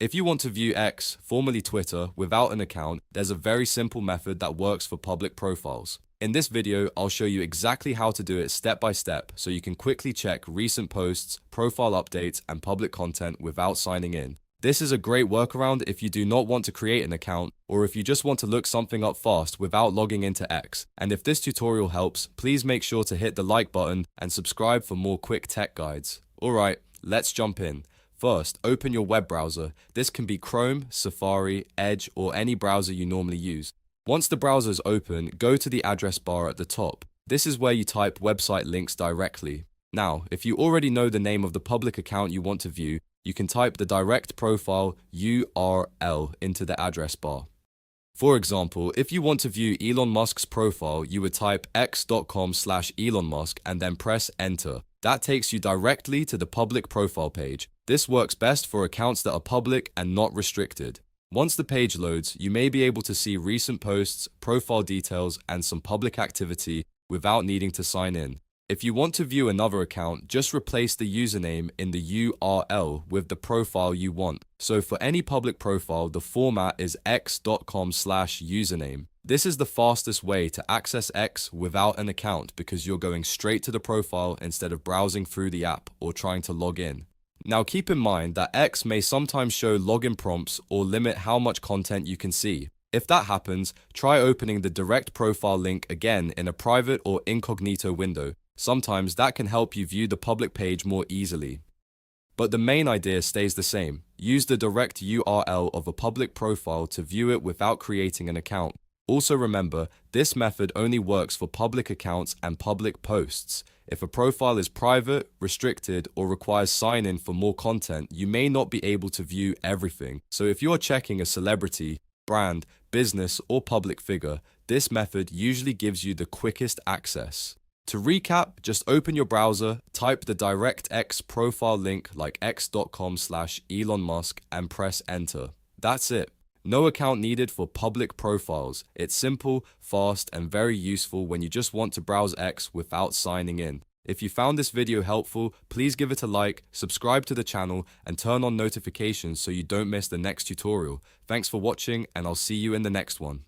If you want to view X, formerly Twitter, without an account, there's a very simple method that works for public profiles. In this video, I'll show you exactly how to do it step by step so you can quickly check recent posts, profile updates, and public content without signing in. This is a great workaround if you do not want to create an account or if you just want to look something up fast without logging into X. And if this tutorial helps, please make sure to hit the like button and subscribe for more quick tech guides. Alright, let's jump in. First, open your web browser. This can be Chrome, Safari, Edge, or any browser you normally use. Once the browser is open, go to the address bar at the top. This is where you type website links directly. Now, if you already know the name of the public account you want to view, you can type the direct profile URL into the address bar. For example, if you want to view Elon Musk's profile, you would type x.com/Elon Musk and then press enter. That takes you directly to the public profile page. This works best for accounts that are public and not restricted. Once the page loads, you may be able to see recent posts, profile details, and some public activity without needing to sign in. If you want to view another account, just replace the username in the URL with the profile you want. So for any public profile, the format is x.com/username. This is the fastest way to access X without an account because you're going straight to the profile instead of browsing through the app or trying to log in. Now keep in mind that X may sometimes show login prompts or limit how much content you can see. If that happens, try opening the direct profile link again in a private or incognito window. Sometimes that can help you view the public page more easily. But the main idea stays the same. Use the direct URL of a public profile to view it without creating an account. Also remember, this method only works for public accounts and public posts. If a profile is private, restricted, or requires sign-in for more content, you may not be able to view everything. So if you're checking a celebrity, brand, business, or public figure, this method usually gives you the quickest access. To recap, just open your browser, type the direct X profile link like x.com/Elon Musk and press enter. That's it. No account needed for public profiles. It's simple, fast, and very useful when you just want to browse X without signing in. If you found this video helpful, please give it a like, subscribe to the channel, and turn on notifications so you don't miss the next tutorial. Thanks for watching, and I'll see you in the next one.